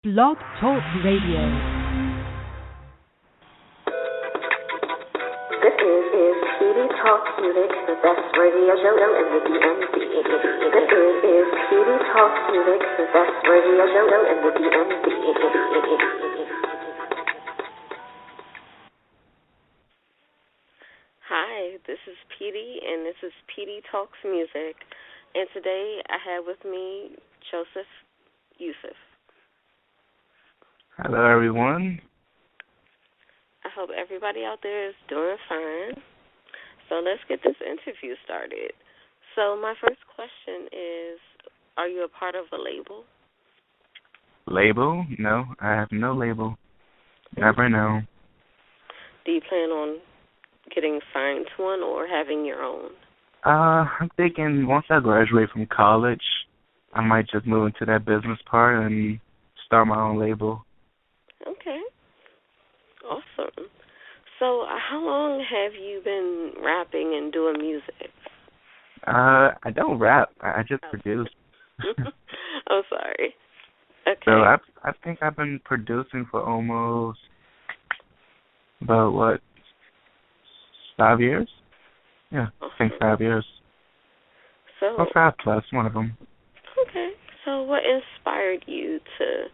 Blog Talk Radio. This is Pedii Talks Music, the best radio show in the DMV. This is Pedii Talks Music, the best radio show in the DMV. Hi, this is Pedii, and this is Pedii Talks Music. And today I have with me Joseph Yusuf. Hello, everyone. I hope everybody out there is doing fine. So let's get this interview started. So my first question is, are you a part of a label? Label? No, I have no label. Never know. Do you plan on getting signed to one or having your own? I'm thinking once I graduate from college, I might just move into that business part and start my own label. Okay. Awesome. So how long have you been rapping and doing music? I don't rap. I just produce. I'm sorry. Okay. So I think I've been producing for almost about 5 years? Yeah, awesome. I think 5 years. So or 5 plus, one of them. Okay. So what inspired you to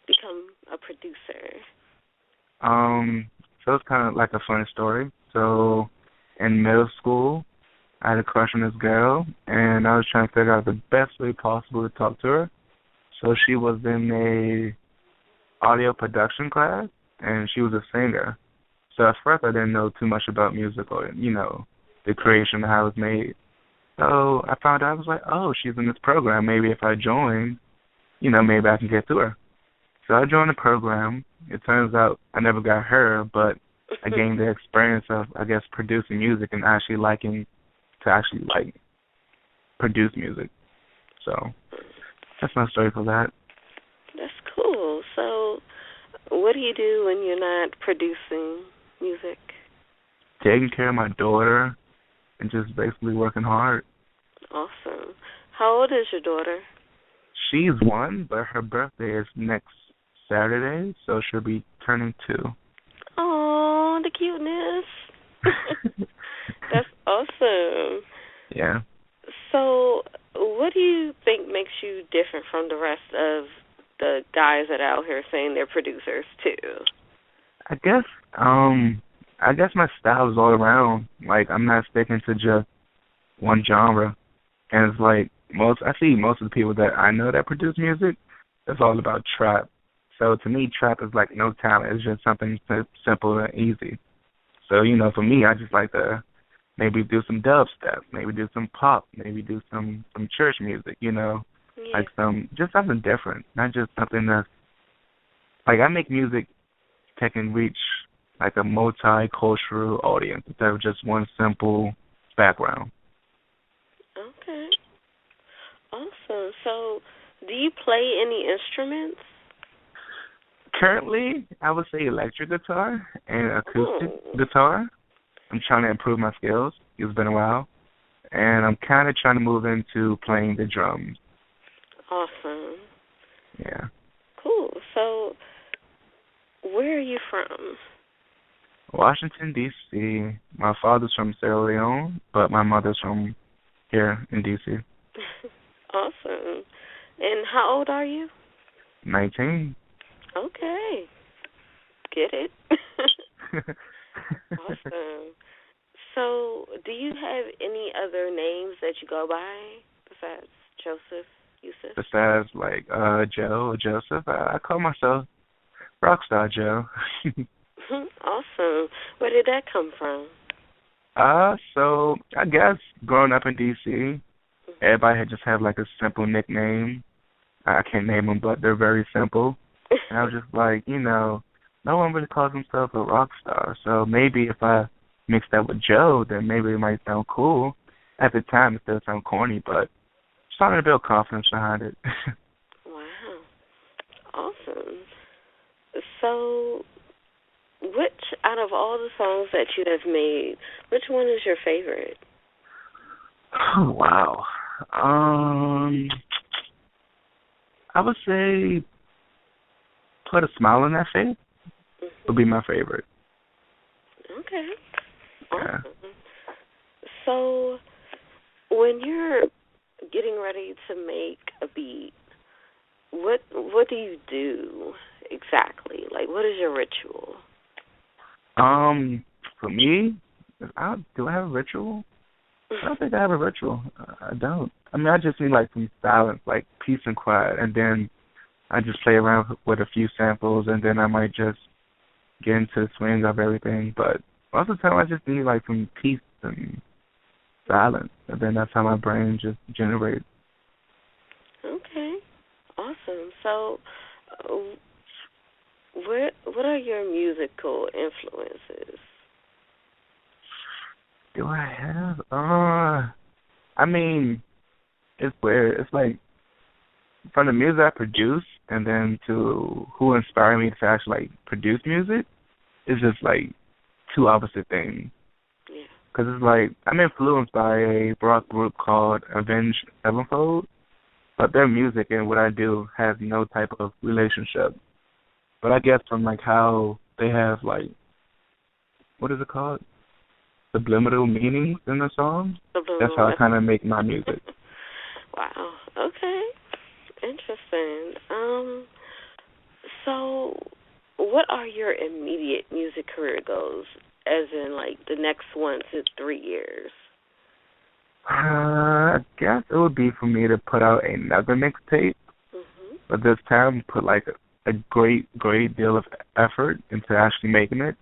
become a producer? So it's kind of like a funny story. So in middle school, I had a crush on this girl, and I was trying to figure out the best way possible to talk to her. So she was in a audio production class, and she was a singer. So at first I didn't know too much about music or, the creation of how it was made. So I found out, I was like, oh, she's in this program. Maybe if I join, maybe I can get to her. So I joined the program. It turns out I never got her, but I gained the experience of, producing music and actually liking to produce music. So that's my story for that. That's cool. So what do you do when you're not producing music? Taking care of my daughter and just basically working hard. Awesome. How old is your daughter? She's 1, but her birthday is next Saturday, so she'll be turning 2. Oh, the cuteness. That's awesome. Yeah. So what do you think makes you different from the rest of the guys that are out here saying they're producers too? I guess my style is all around. Like, I'm not sticking to just one genre. And it's like I see most of the people that I know that produce music, it's all about trap. So to me, trap is like no talent. It's just something simple and easy. So, for me, I just like to maybe do some dubstep, maybe do some pop, maybe do some church music, Yeah. like just something different, not just something that's, like, I make music that can reach like a multicultural audience instead of just one simple background. Okay. Awesome. So do you play any instruments? Currently, I would say electric guitar and acoustic guitar. I'm trying to improve my skills. It's been a while. And I'm kind of trying to move into playing the drums. Awesome. Yeah. Cool. So where are you from? Washington, D.C. My father's from Sierra Leone, but my mother's from here in D.C. Awesome. And how old are you? 19. Okay. Get it? Awesome. So, do you have any other names that you go by besides Joseph Yusuf? Besides, Joe or Joseph, I call myself Rockstar Joe. Awesome. Where did that come from? So I guess growing up in D.C., everybody just had like a simple nickname. I can't name them, but they're very simple. And I was just like, no one really calls himself a rock star. So maybe if I mix that with Joe, then maybe it might sound cool. At the time, it still sound corny, but starting to build confidence behind it. Wow. Awesome. So, which, out of all the songs that you have made, which one is your favorite? Oh, wow. I would say Put a Smile on That Face would be my favorite. Okay. Yeah. Awesome. So, when you're getting ready to make a beat, what do you do exactly? Like, what is your ritual? For me, do I have a ritual? I don't think I have a ritual. I don't. I mean, I just need like some silence, like peace and quiet, and then I just play around with a few samples, and then I might just get into the swing of everything. But most of the time, I just need like some peace and silence, and then that's how my brain just generates. Okay. Awesome. So, uh, what are your musical influences? Do I have? I mean, it's weird. It's like from the music I produce, and then to who inspired me to actually like produce music, it's just like two opposite things. Yeah. Because it's like I'm influenced by a rock group called Avenged Sevenfold, but their music and what I do has no type of relationship. But I guess from like how they have like, what is it called? Subliminal meanings in the songs. That's how I kind of make my music. Wow. Okay. Interesting. So, what are your immediate music career goals, as in like the next 1 to 3 years? I guess it would be for me to put out another mixtape, but this time put like a great deal of effort into actually making it.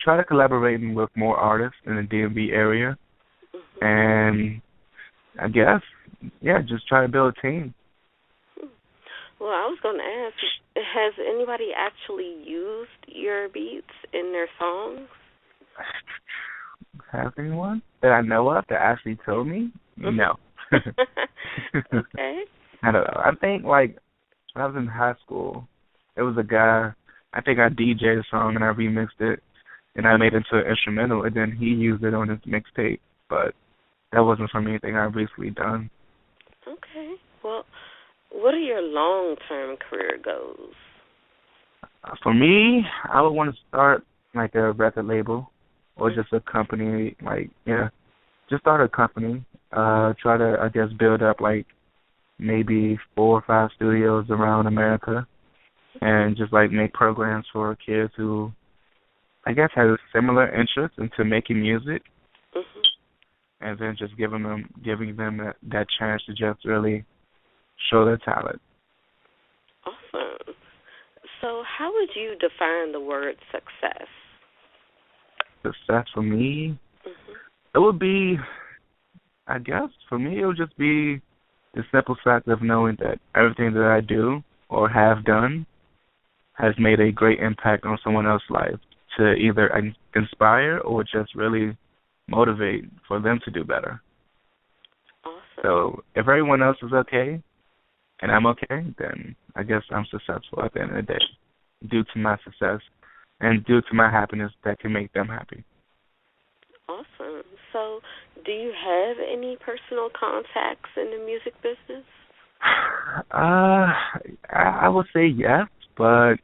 Try to collaborating with more artists in the DMV area, and I guess, yeah, just try to build a team. Well, I was going to ask, has anybody actually used your beats in their songs? Have anyone that I know of that actually told me? No. Okay. I don't know. I think, like, when I was in high school, there was a guy, I think I DJ'd a song and I remixed it, and I made it into an instrumental, and then he used it on his mixtape, but that wasn't from anything I've recently done. Okay. Well, what are your long-term career goals? For me, I would want to start, like, a record label or just a company, like, yeah, just start a company, try to, I guess, build up, like, maybe 4 or 5 studios around America, and just, like, make programs for kids who, I guess, have a similar interest into making music, and then just giving them that chance to just really show their talent. Awesome. So how would you define the word success? Success for me, it would be, I guess, for me, it would just be the simple fact of knowing that everything that I do or have done has made a great impact on someone else's life to either inspire or just really motivate for them to do better. Awesome. So if everyone else is okay and I'm okay, then I guess I'm successful at the end of the day due to my success and due to my happiness that can make them happy. Awesome. So do you have any personal contacts in the music business? I would say yes, but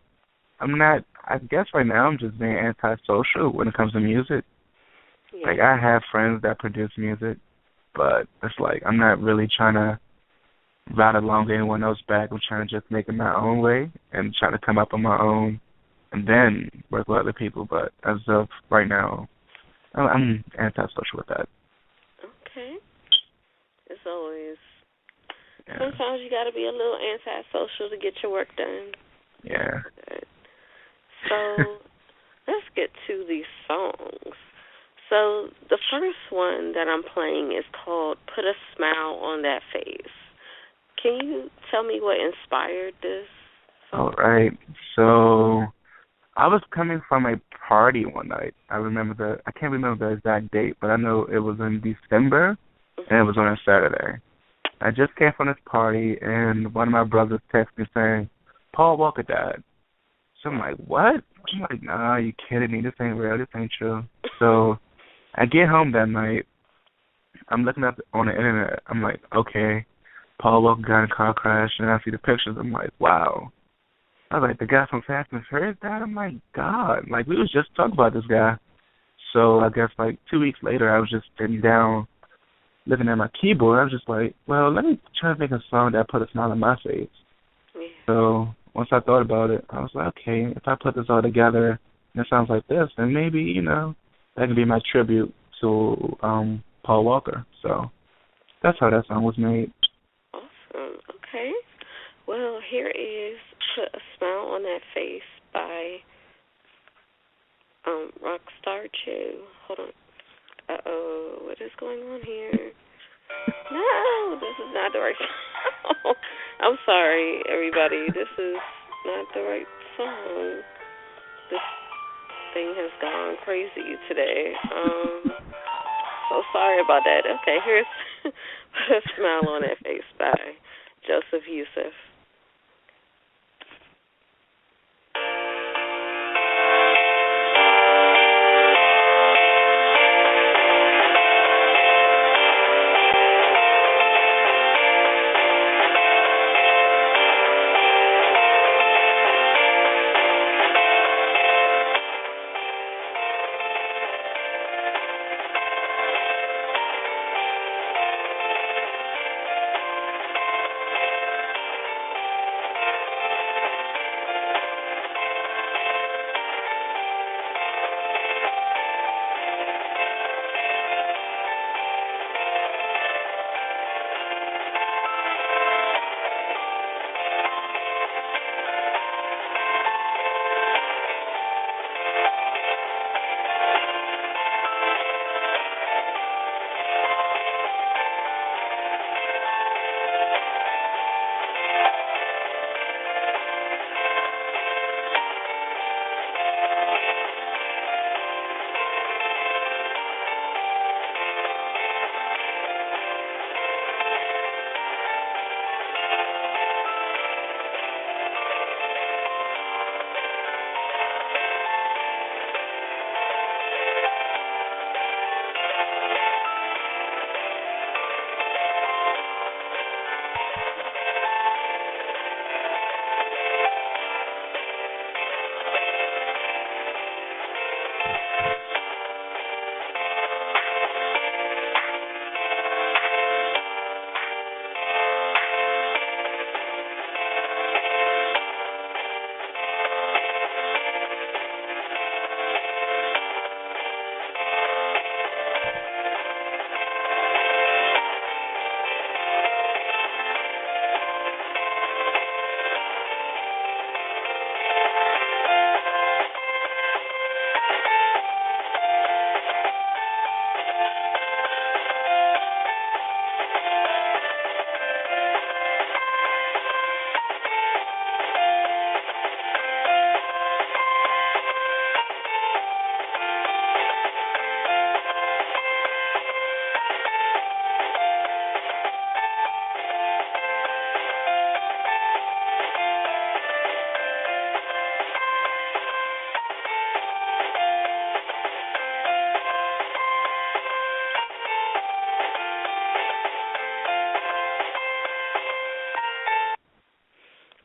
I'm not. I guess right now I'm just being antisocial when it comes to music. Yeah. Like, I have friends that produce music, but it's like I'm not really trying to ride along anyone else's back. I'm trying to just make it my own way and try to come up on my own and then work with other people. But as of right now, I'm antisocial with that. Okay. As always. Yeah. Sometimes you got to be a little antisocial to get your work done. Yeah. Good. So let's get to these songs. So the first one that I'm playing is called Put a Smile on That Face. Can you tell me what inspired this song? All right. So I was coming from a party one night. I can't remember the exact date, but I know it was in December, and it was on a Saturday. I just came from this party, and one of my brothers texted me saying, Paul Walker died. So I'm like, what? I'm like, nah, you kidding me? This ain't real. This ain't true. So I get home that night. I'm looking up on the internet. I'm like, okay, Paul Walker got in a car crash, and I see the pictures. I'm like, wow. I was like, the guy from Fast and Furious died? I'm like, God. Like, we was just talking about this guy. So I guess, like, 2 weeks later, I was just sitting down looking at my keyboard. I was just like, well, let me try to make a song that put a smile on my face. Yeah. So once I thought about it, I was like, okay, if I put this all together and it sounds like this, then maybe, you know, that can be my tribute to Paul Walker. So that's how that song was made. Awesome. Okay. Well, here is Put a Smile on That Face by Rockstar Chew. Hold on. Uh-oh. What is going on here? No, this is not the right song. I'm sorry, everybody. This is not the right song. This thing has gone crazy today. So sorry about that. Okay, here's Put a Smile on That Face by Joseph Youssef.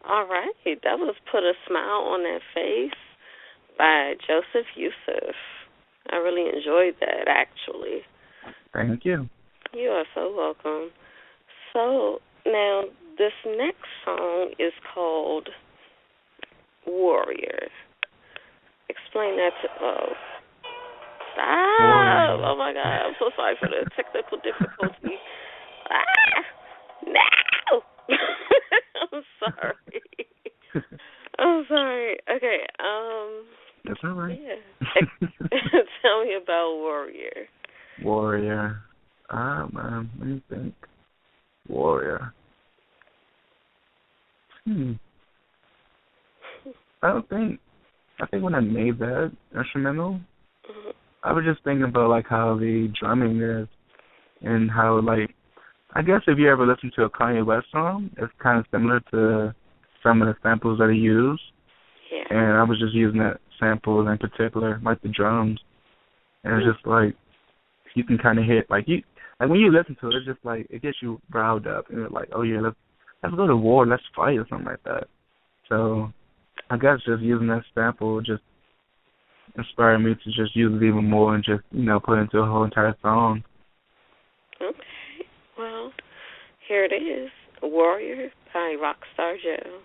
All right, that was Put a Smile on That Face by Joseph Youssef. I really enjoyed that, actually. Thank you. You are so welcome. So, now, this next song is called Warrior. Explain that to... Oh, stop! Warrior. Oh, my God. I'm so sorry for the technical difficulty. Ah! No! I'm sorry. I'm sorry. Okay, That's all right. yeah. Tell me about Warrior. Warrior. Man, let me think. Warrior. I think when I made that instrumental, I was just thinking about, like, how the drumming is and how, like, I guess if you ever listen to a Kanye West song, it's kind of similar to some of the samples that he used. Yeah. And I was just using that sample in particular, like the drums. And it's just like, you can kind of hit, like when you listen to it, it's just like, it gets you riled up. And you're like, oh yeah, let's go to war, let's fight or something like that. So I guess just using that sample just inspired me to just use it even more and just, put it into a whole entire song. Okay. Well, here it is. Warrior by Rockstar Joe.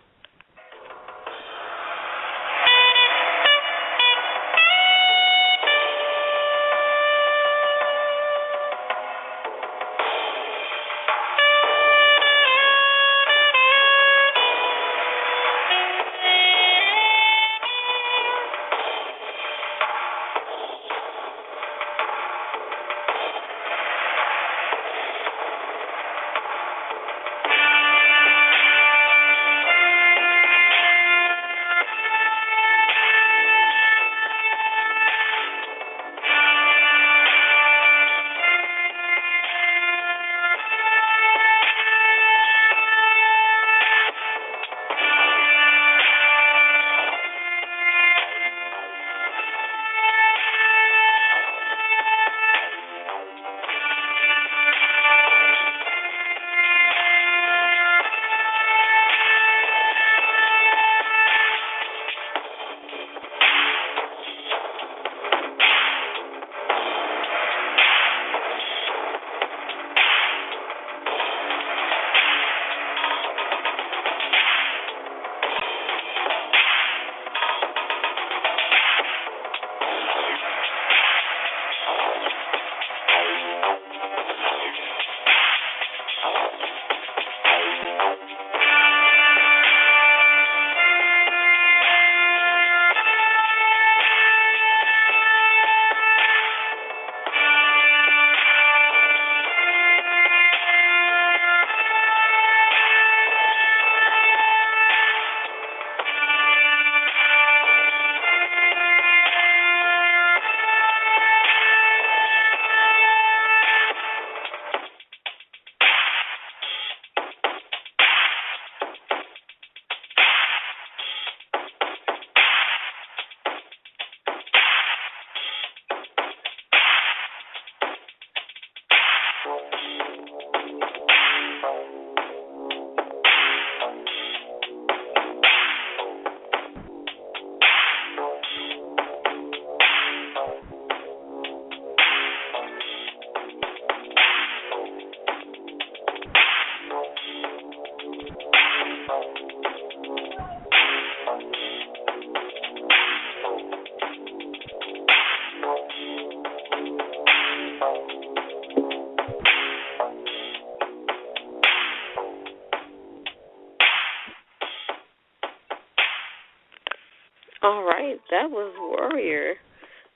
All right, that was Warrior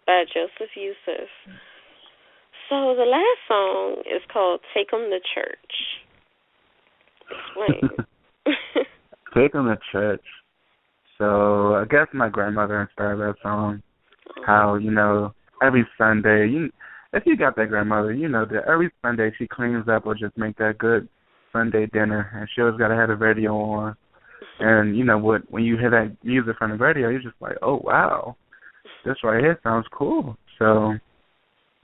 by Joseph Yusuf. So the last song is called Take 'Em to Church. Explain. Take 'Em to Church. So I guess my grandmother inspired that song. How, every Sunday, if you got that grandmother, you know that every Sunday she cleans up or just make that good Sunday dinner, and she always got to have the radio on. And when you hear that music from the radio, you're just like, oh, wow, this right here sounds cool. So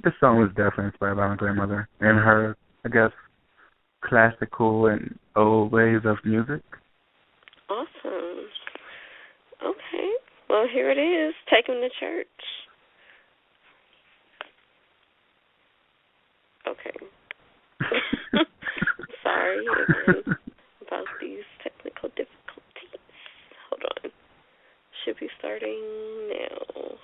this song was definitely inspired by my grandmother and her, I guess, classical and old ways of music. Awesome. Okay. Well, here it is. Take 'Em to Church. Okay. Sorry again about these technical difficulties. Hold on. Should be starting now.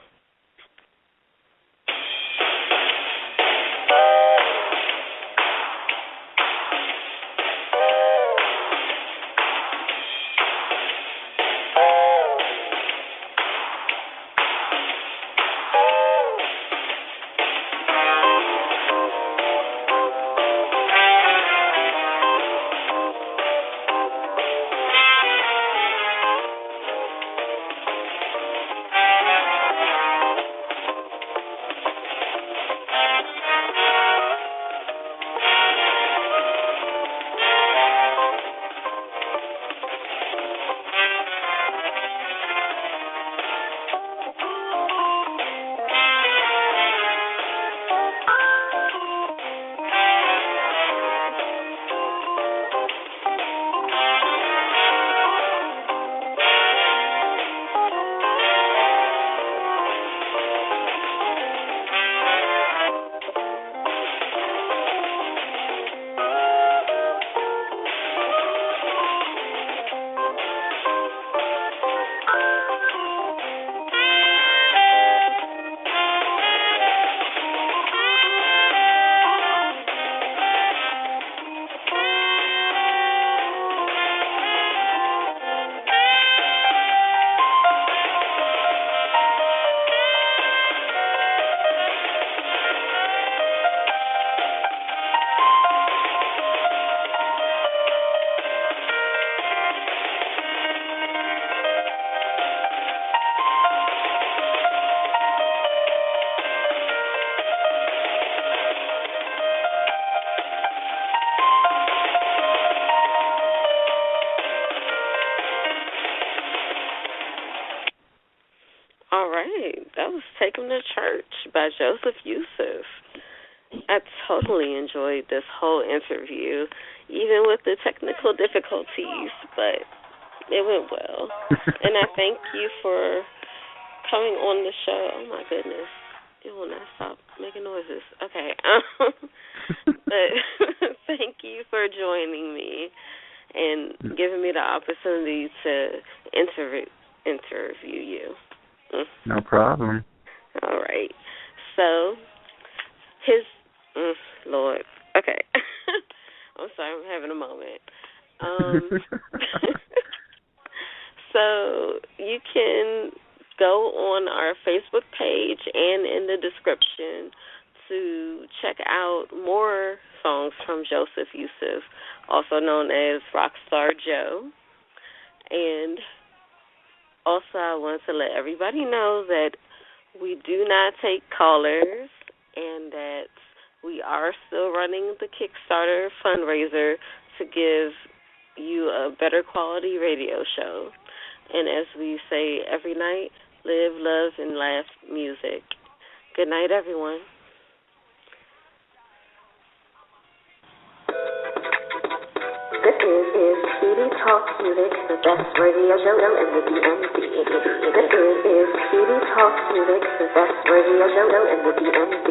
right. That was Take 'Em to Church by Joseph Yusuf. I totally enjoyed this whole interview, even with the technical difficulties, but it went well. And I thank you for coming on the show. Oh, my goodness. It will not stop making noises. Okay. But thank you for joining me and giving me the opportunity to interview you. No problem. All right. So, Lord. Okay. I'm sorry, I'm having a moment. So, you can go on our Facebook page and in the description to check out more songs from Joseph Yusuf, also known as Rockstar Joe. And also, I want to let everybody know that we do not take callers and that we are still running the Kickstarter fundraiser to give you a better quality radio show. And as we say every night, live, love, and laugh music. Good night, everyone. This is Pedii Talk Music, the best radio show in the DMV. This is Pedii Talk Music, the best radio show in the DMV.